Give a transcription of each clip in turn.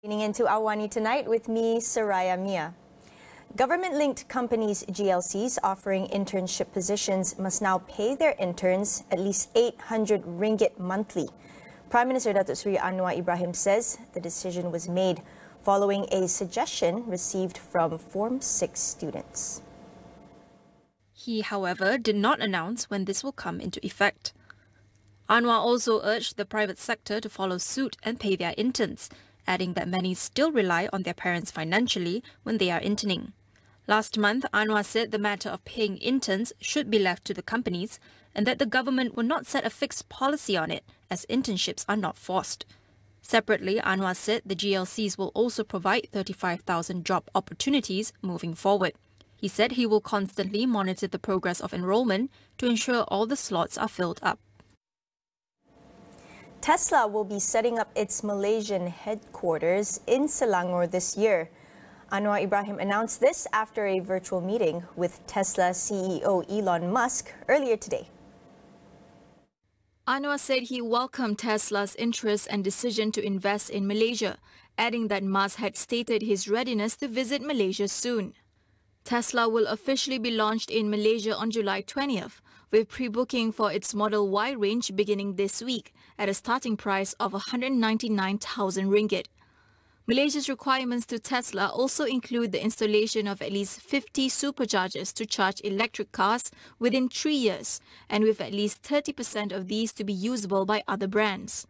Tuning into AWANI tonight with me, Soraya Mia. Government-linked companies, GLCs, offering internship positions must now pay their interns at least 800 ringgit monthly. Prime Minister Datuk Seri Anwar Ibrahim says the decision was made following a suggestion received from Form 6 students. He, however, did not announce when this will come into effect. Anwar also urged the private sector to follow suit and pay their interns, adding that many still rely on their parents financially when they are interning. Last month, Anwar said the matter of paying interns should be left to the companies and that the government will not set a fixed policy on it, as internships are not forced. Separately, Anwar said the GLCs will also provide 35,000 job opportunities moving forward. He said he will constantly monitor the progress of enrollment to ensure all the slots are filled up. Tesla will be setting up its Malaysian headquarters in Selangor this year. Anwar Ibrahim announced this after a virtual meeting with Tesla CEO Elon Musk earlier today. Anwar said he welcomed Tesla's interest and decision to invest in Malaysia, adding that Musk had stated his readiness to visit Malaysia soon. Tesla will officially be launched in Malaysia on July 20th, with pre-booking for its Model Y range beginning this week at a starting price of 199,000 ringgit. Malaysia's requirements to Tesla also include the installation of at least 50 superchargers to charge electric cars within 3 years, and with at least 30% of these to be usable by other brands.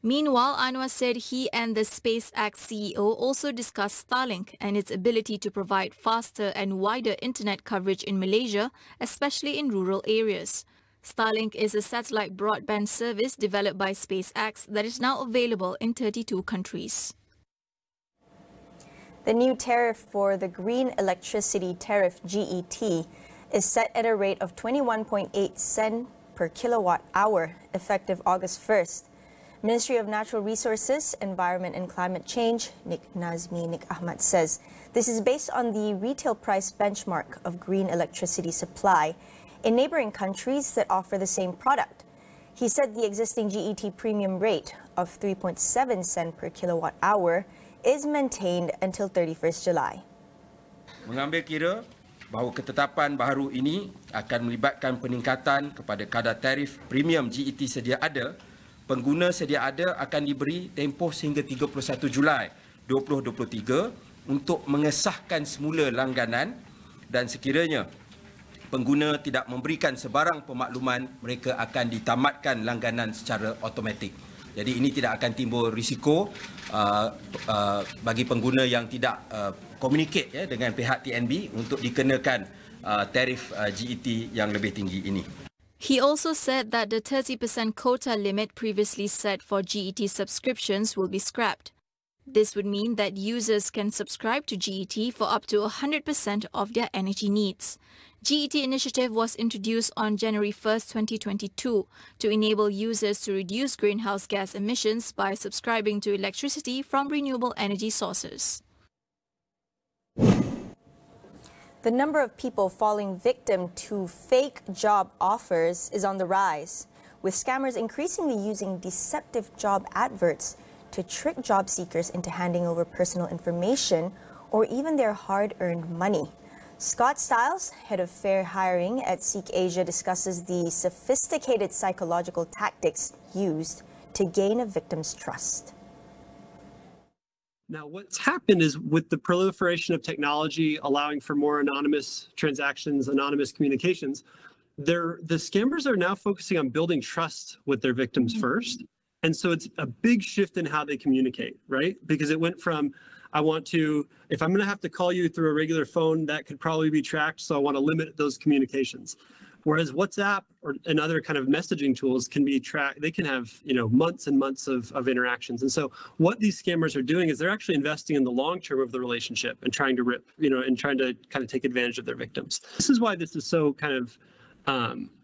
Meanwhile, Anwar said he and the SpaceX CEO also discussed Starlink and its ability to provide faster and wider internet coverage in Malaysia, especially in rural areas. Starlink is a satellite broadband service developed by SpaceX that is now available in 32 countries. The new tariff for the Green Electricity Tariff GET is set at a rate of 21.8 cents per kilowatt hour, effective August 1st. Ministry of Natural Resources, Environment and Climate Change, Nik Ahmad says this is based on the retail price benchmark of green electricity supply in neighboring countries that offer the same product. He said the existing GET premium rate of 3.7 cents per kilowatt hour is maintained until 31st July. Mengambil kira bahawa ketetapan baharu ini akan melibatkan peningkatan kepada kadar tarif premium GET sedia ada, pengguna sedia ada akan diberi tempoh sehingga 31 Julai 2023 untuk mengesahkan semula langganan, dan sekiranya pengguna tidak memberikan sebarang pemakluman, mereka akan ditamatkan langganan secara automatik. Jadi ini tidak akan timbul risiko bagi pengguna yang tidak communicate dengan pihak TNB untuk dikenakan tarif GET yang lebih tinggi ini. He also said that the 30% quota limit previously set for GET subscriptions will be scrapped. This would mean that users can subscribe to GET for up to 100% of their energy needs. GET initiative was introduced on January 1st, 2022 to enable users to reduce greenhouse gas emissions by subscribing to electricity from renewable energy sources. The number of people falling victim to fake job offers is on the rise, with scammers increasingly using deceptive job adverts to trick job seekers into handing over personal information or even their hard-earned money. Scott Stiles, head of fair hiring at Seek Asia, discusses the sophisticated psychological tactics used to gain a victim's trust. Now, what's happened is with the proliferation of technology allowing for more anonymous transactions, anonymous communications, the scammers are now focusing on building trust with their victims first. And so it's a big shift in how they communicate, right? Because it went from, if I'm going to have to call you through a regular phone, that could probably be tracked. So I want to limit those communications. Whereas WhatsApp and other kind of messaging tools can be tracked. They can have, months and months of interactions. And so what these scammers are doing is they're actually investing in the long term of the relationship and trying to kind of take advantage of their victims. This is why this is so kind of,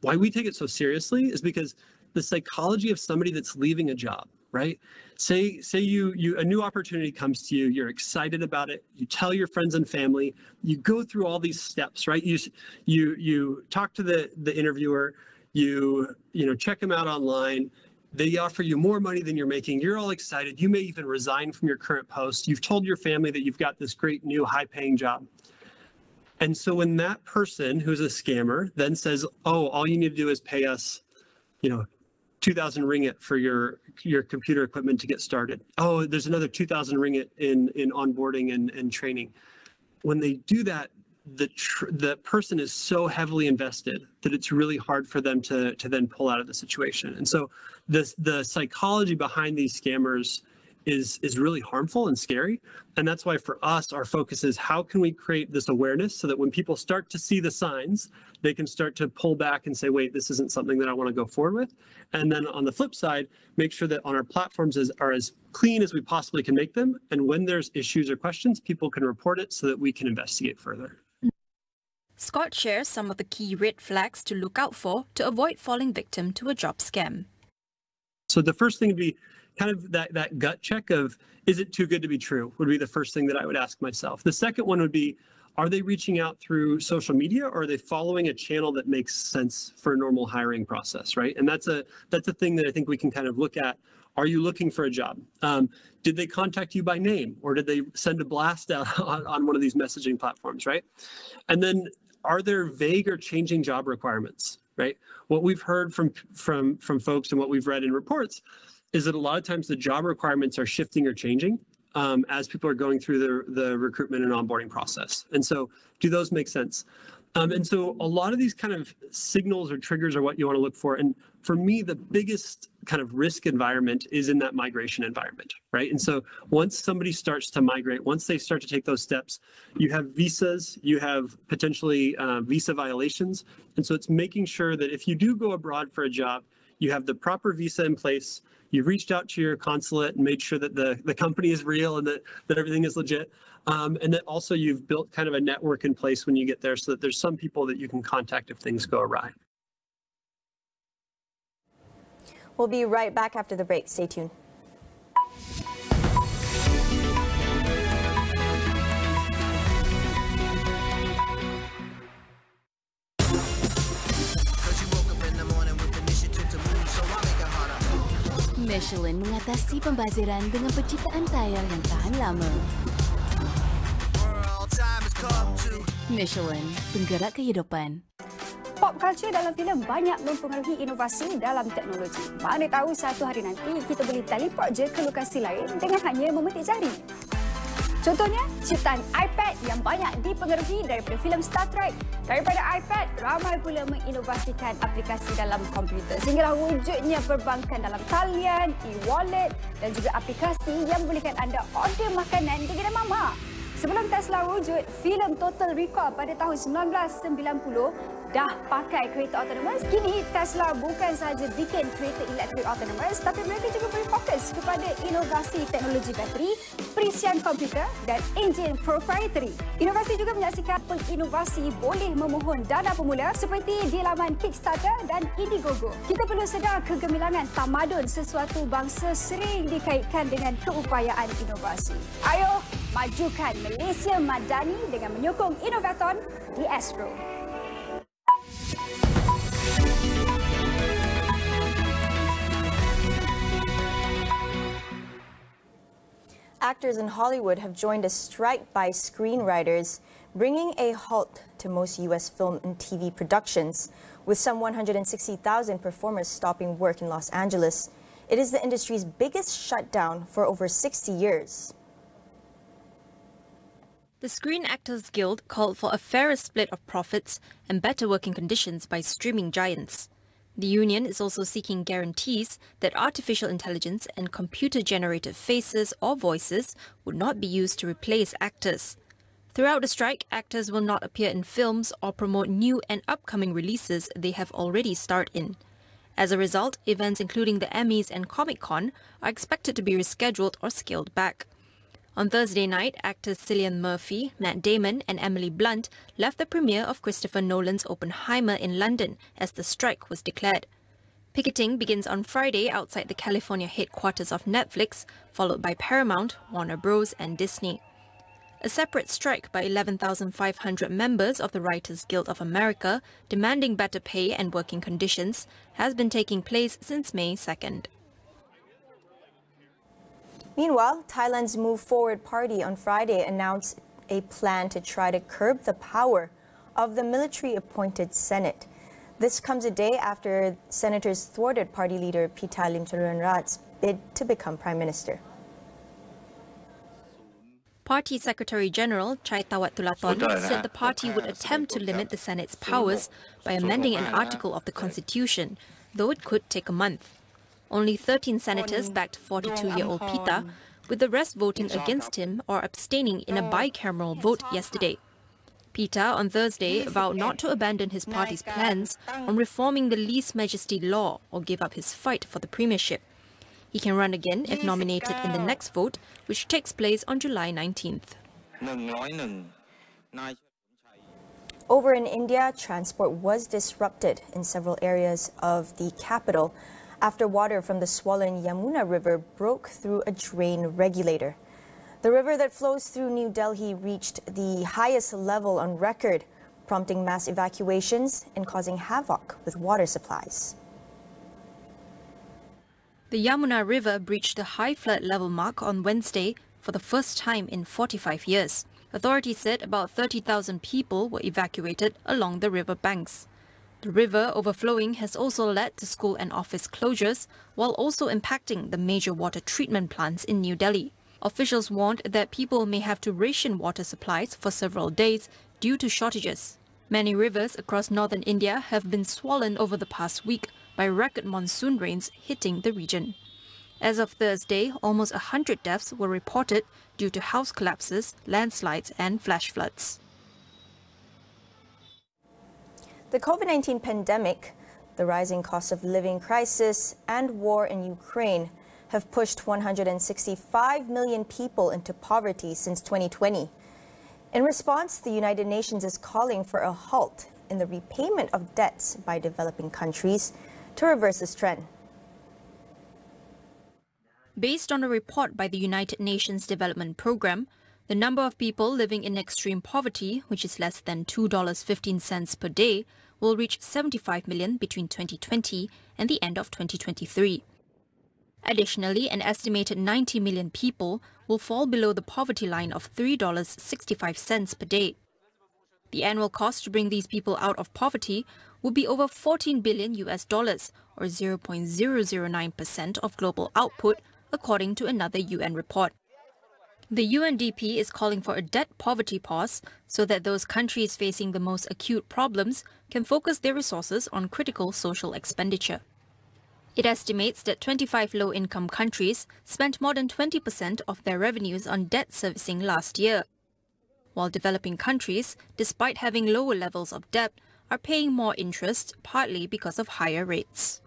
why we take it so seriously is because the psychology of somebody that's leaving a job, right? Say a new opportunity comes to you, you're excited about it, you tell your friends and family, you go through all these steps, right? You talk to the interviewer, you check them out online, They offer you more money than you're making. You're all excited. You may even resign from your current post. You've told your family that you've got this great new high-paying job. And so when that person who's a scammer then says, oh, all you need to do is pay us, 2,000 ringgit for your computer equipment to get started. Oh, there's another 2,000 ringgit in onboarding and training. When they do that, the person is so heavily invested that it's really hard for them to then pull out of the situation. And so the psychology behind these scammers is really harmful and scary. And that's why for us, our focus is how can we create this awareness so that when people start to see the signs, they can start to pull back and say, wait, this isn't something that I want to go forward with. And then on the flip side, make sure that on our platforms are as clean as we possibly can make them. And when there's issues or questions, people can report it so that we can investigate further. Scott shares some of the key red flags to look out for to avoid falling victim to a job scam. So the first thing would be kind of that gut check of, is it too good to be true, would be the first thing that I would ask myself. The second one would be, are they reaching out through social media, or are they following a channel that makes sense for a normal hiring process, right? And that's a thing that I think we can kind of look at. Are you looking for a job? Did they contact you by name, or did they send a blast out on one of these messaging platforms, right? And then are there vague or changing job requirements, right? What we've heard from folks and what we've read in reports is that a lot of times the job requirements are shifting or changing as people are going through the recruitment and onboarding process. And so do those make sense? And so a lot of these kind of signals or triggers are what you want to look for. And for me, the biggest kind of risk environment is in that migration environment, right? And so once somebody starts to migrate, once they start to take those steps, you have visas, you have potentially visa violations. And so it's making sure that if you do go abroad for a job, you have the proper visa in place, you've reached out to your consulate and made sure that the company is real and that everything is legit. And that also you've built kind of a network in place when you get there so that there's some people that you can contact if things go awry. We'll be right back after the break. Stay tuned. Michelin mengatasi pembaziran dengan penciptaan tayar yang tahan lama. Michelin, penggerak kehidupan. Pop culture dalam filem banyak mempengaruhi inovasi dalam teknologi. Mana tahu satu hari nanti kita boleh teleport je ke lokasi lain dengan hanya memetik jari. Contohnya, ciptaan iPad yang banyak dipengaruhi daripada filem Star Trek. Daripada iPad, ramai pula menginovasikan aplikasi dalam komputer sehinggalah wujudnya perbankan dalam talian, e-wallet dan juga aplikasi yang membolehkan anda order makanan di kedai mamak. Sebelum Tesla wujud, filem Total Recall pada tahun 1990 dah pakai kereta autonomous. Kini Tesla bukan sahaja bikin kereta elektrik autonomous, tapi mereka juga beri fokus kepada inovasi teknologi bateri, perisian komputer dan enjin proprietary. Inovasi juga menyaksikan penginovasi boleh memohon dana pemula seperti di laman Kickstarter dan Indiegogo. Kita perlu sedar kegemilangan tamadun sesuatu bangsa sering dikaitkan dengan keupayaan inovasi. Ayo, majukan Malaysia Madani dengan menyokong inovaton di Astro. Actors in Hollywood have joined a strike by screenwriters, bringing a halt to most U.S. film and TV productions. With some 160,000 performers stopping work in Los Angeles, it is the industry's biggest shutdown for over 60 years. The Screen Actors Guild called for a fairer split of profits and better working conditions by streaming giants. The union is also seeking guarantees that artificial intelligence and computer-generated faces or voices would not be used to replace actors. Throughout the strike, actors will not appear in films or promote new and upcoming releases they have already starred in. As a result, events including the Emmys and Comic-Con are expected to be rescheduled or scaled back. On Thursday night, actors Cillian Murphy, Matt Damon and Emily Blunt left the premiere of Christopher Nolan's Oppenheimer in London as the strike was declared. Picketing begins on Friday outside the California headquarters of Netflix, followed by Paramount, Warner Bros. And Disney. A separate strike by 11,500 members of the Writers Guild of America, demanding better pay and working conditions, has been taking place since May 2nd. Meanwhile, Thailand's Move Forward Party on Friday announced a plan to try to curb the power of the military-appointed Senate. This comes a day after senators thwarted party leader Pita Limcharoenrat's bid to become Prime Minister. Party Secretary General Chai Tawat Tulaton said the party would attempt to limit the Senate's powers by amending an article of the Constitution, though it could take a month. Only 13 senators backed 42-year-old Pita, with the rest voting against him or abstaining in a bicameral vote yesterday. Pita on Thursday vowed not to abandon his party's plans on reforming the Least Majesty law or give up his fight for the premiership. He can run again if nominated in the next vote, which takes place on July 19th. Over in India, transport was disrupted in several areas of the capital after water from the swollen Yamuna River broke through a drain regulator. The river that flows through New Delhi reached the highest level on record, prompting mass evacuations and causing havoc with water supplies. The Yamuna River breached the high flood level mark on Wednesday for the first time in 45 years. Authorities said about 30,000 people were evacuated along the river banks. The river overflowing has also led to school and office closures, while also impacting the major water treatment plants in New Delhi. Officials warned that people may have to ration water supplies for several days due to shortages. Many rivers across northern India have been swollen over the past week by record monsoon rains hitting the region. As of Thursday, almost 100 deaths were reported due to house collapses, landslides and flash floods. The COVID-19 pandemic, the rising cost of living crisis, and war in Ukraine have pushed 165 million people into poverty since 2020. In response, the United Nations is calling for a halt in the repayment of debts by developing countries to reverse this trend. Based on a report by the United Nations Development Programme, the number of people living in extreme poverty, which is less than $2.15 per day, will reach 75 million between 2020 and the end of 2023. Additionally, an estimated 90 million people will fall below the poverty line of $3.65 per day. The annual cost to bring these people out of poverty would be over $14 billion or 0.009% of global output, according to another UN report. The UNDP is calling for a debt poverty pause so that those countries facing the most acute problems can focus their resources on critical social expenditure. It estimates that 25 low-income countries spent more than 20% of their revenues on debt servicing last year, while developing countries, despite having lower levels of debt, are paying more interest, partly because of higher rates.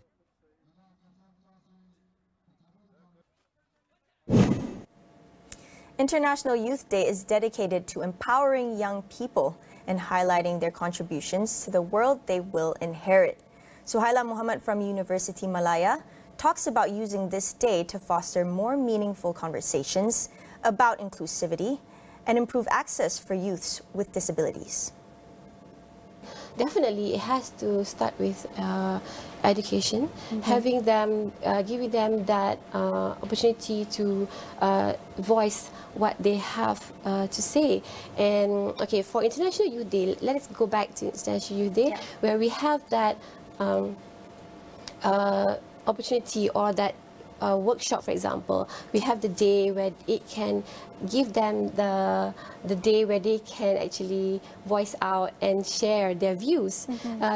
International Youth Day is dedicated to empowering young people and highlighting their contributions to the world they will inherit. Suhaila Muhammad from University Malaya talks about using this day to foster more meaningful conversations about inclusivity and improve access for youths with disabilities. Definitely, it has to start with education, having them, giving them that opportunity to voice what they have to say. And okay, for International Youth Day, let's go back to International Youth Day, where we have that opportunity or that workshop, for example. We have the day where it can give them the day where they can actually voice out and share their views.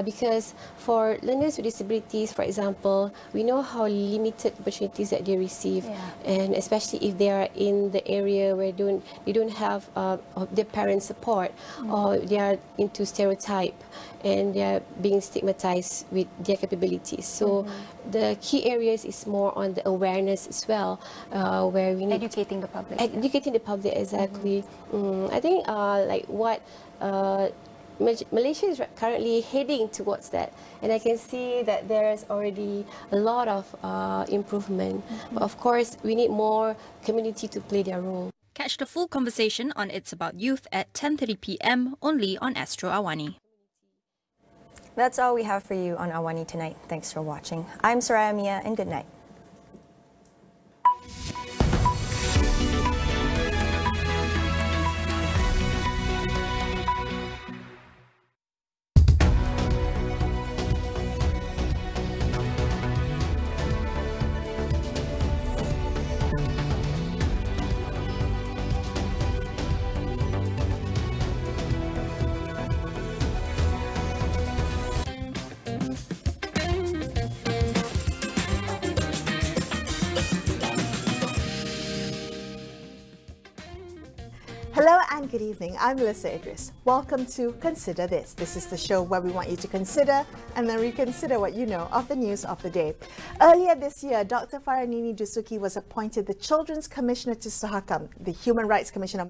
Because for learners with disabilities, for example, we know how limited opportunities that they receive, and especially if they are in the area where they don't have their parents' support, or they are into stereotype and they are being stigmatized with their capabilities. So the key areas is more on the awareness as well, where we need Educating the public. Educating the public, exactly. I think like what Malaysia is currently heading towards that, and I can see that there's already a lot of improvement. But of course, we need more community to play their role. Catch the full conversation on It's About Youth at 10:30 p.m. only on Astro AWANI. That's all we have for you on AWANI tonight. Thanks for watching. I'm Soraya Mia, and good night. good evening. I'm Melissa Idris. Welcome to Consider This. This is the show where we want you to consider and then reconsider what you know of the news of the day. Earlier this year, Dr. Faranini Dusuki was appointed the Children's Commissioner to Sahakam, the Human Rights Commissioner.